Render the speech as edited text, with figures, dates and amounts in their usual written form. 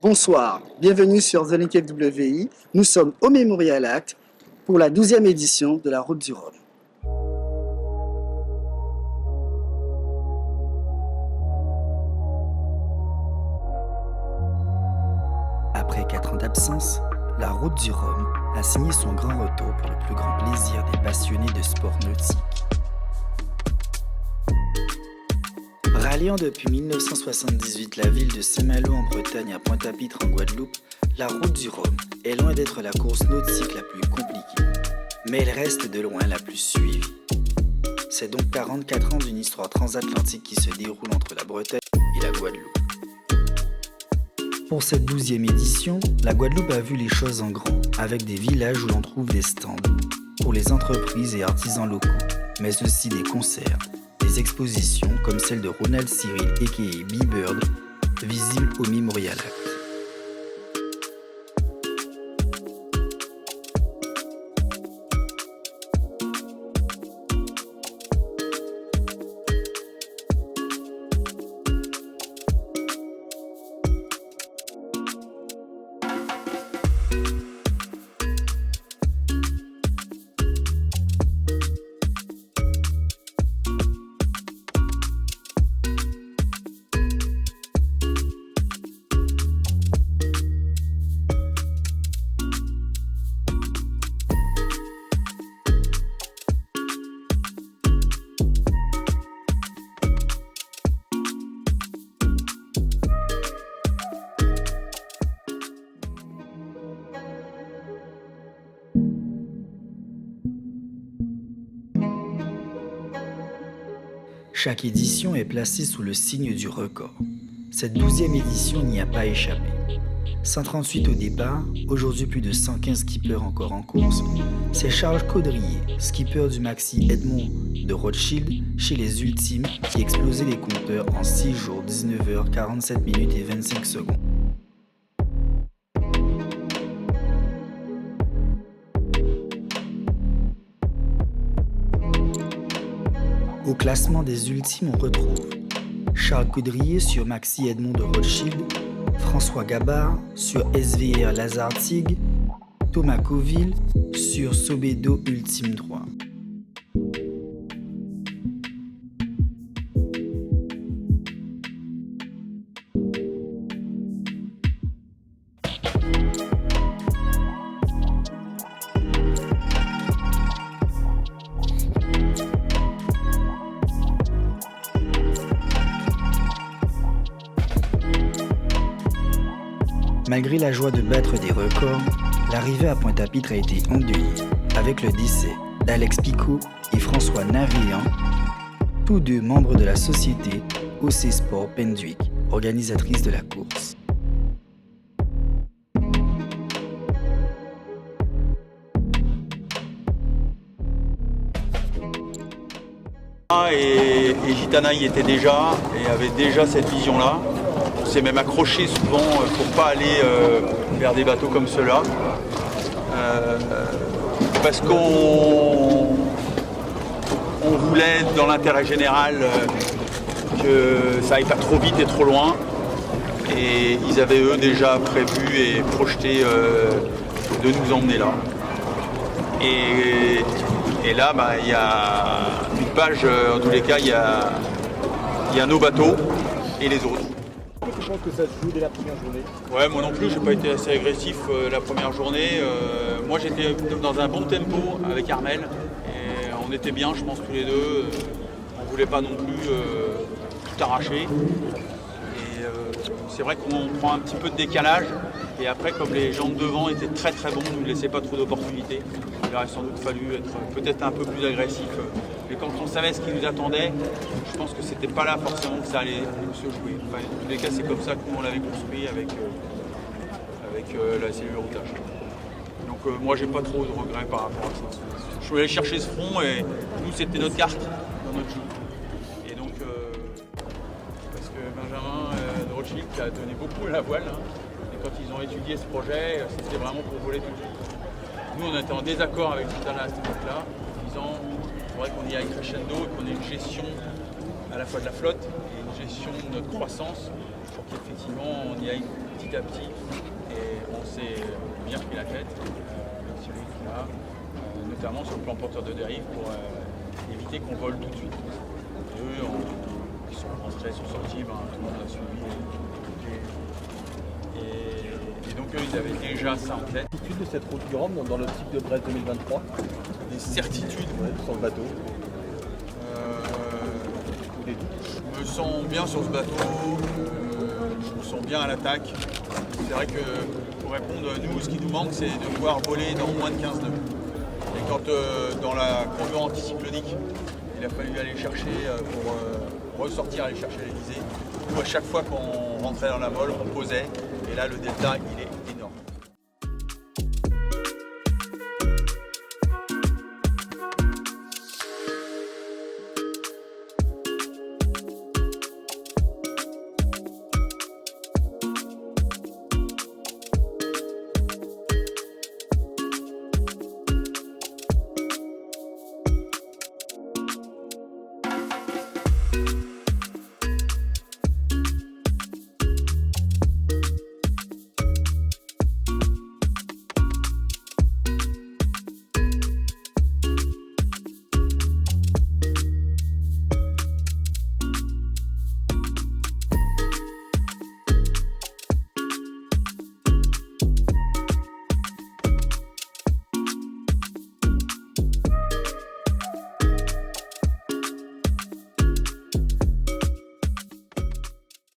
Bonsoir, bienvenue sur The Link FWI. Nous sommes au Memorial Act pour la 12e édition de la Route du Rhum. Après 4 ans d'absence, la Route du Rhum a signé son grand retour pour le plus grand plaisir des passionnés de sport nautique. Ralliant depuis 1978 la ville de Saint-Malo en Bretagne à Pointe-à-Pitre en Guadeloupe, la Route du Rhum est loin d'être la course nautique la plus compliquée, mais elle reste de loin la plus suivie. C'est donc 44 ans d'une histoire transatlantique qui se déroule entre la Bretagne et la Guadeloupe. Pour cette 12e édition, la Guadeloupe a vu les choses en grand, avec des villages où l'on trouve des stands pour les entreprises et artisans locaux, mais aussi des concerts, des expositions comme celle de Ronald Cyril aka B-Bird, visible au Memorial Act. Chaque édition est placée sous le signe du record. Cette 12e édition n'y a pas échappé. 138 au départ, aujourd'hui plus de 115 skippers encore en course. C'est Charles Caudrier, skipper du Maxi Edmond de Rothschild chez les Ultimes, qui explosait les compteurs en 6 jours, 19h, 47 minutes et 25 secondes. Au classement des Ultimes, on retrouve Charles Caudrier sur Maxi Edmond de Rothschild, François Gabard sur SVR Lazare Tig, Thomas Coville sur Sobedo Ultime 3. Malgré la joie de battre des records, l'arrivée à Pointe-à-Pitre a été endeuillée avec le décès d'Alex Picot et François Navéan, tous deux membres de la société OC Sport Penduic, organisatrice de la course. Et Gitana y était déjà et avait déjà cette vision-là. On s'est même accroché souvent pour pas aller vers des bateaux comme ceux-là. Parce qu'on voulait, dans l'intérêt général, que ça aille pas trop vite et trop loin. Et ils avaient eux déjà prévu et projeté de nous emmener là. Et là, il y a une page, en tous les cas, il y a nos bateaux et les autres. Je pense que ça se joue dès la première journée. Ouais, moi non plus, j'ai pas été assez agressif la première journée. Moi j'étais dans un bon tempo avec Armel et on était bien, je pense, tous les deux. On voulait pas non plus tout arracher. Et c'est vrai qu'on prend un petit peu de décalage. Et après, comme les gens de devant étaient très très bons, ne nous laissaient pas trop d'opportunités. Il aurait sans doute fallu être peut-être un peu plus agressif. Mais quand on savait ce qui nous attendait, je pense que c'était pas là forcément que ça allait se jouer. Enfin, dans tous les cas, c'est comme ça que nous on l'avait construit avec la cellule routage. Donc moi, j'ai pas trop de regrets par rapport à ça. Je voulais aller chercher ce front et nous, c'était notre carte dans notre jeu. Et donc, parce que Benjamin de Rothschild qui a donné beaucoup la voile, hein, et quand ils ont étudié ce projet, c'était vraiment pour voler tout de suite. Nous, on était en désaccord avec Gitana à cette époque-là, en disant il faudrait qu'on y aille crescendo et qu'on ait une gestion à la fois de la flotte et une gestion de notre croissance pour qu'effectivement on y aille petit à petit. Et on s'est bien pris la tête avec celui qu'il a, notamment sur le plan porteur de dérive pour éviter qu'on vole tout de suite. Et eux, ils sont rentrés, sont sortis, tout le monde a suivi. Et donc eux, ils avaient déjà ça en tête. Certitude de cette route du Rhum dans l'optique de Brest 2023, Des certitudes. sur le bateau. Je me sens bien sur ce bateau, je me sens bien à l'attaque. C'est vrai que pour répondre, nous, ce qui nous manque, c'est de pouvoir voler dans moins de 15 nœuds. Et quand dans la courbure anticyclonique, il a fallu aller chercher pour ressortir, aller chercher l'Elysée, nous, à chaque fois qu'on rentrait dans la molle, on posait, et là, le delta, il est énorme.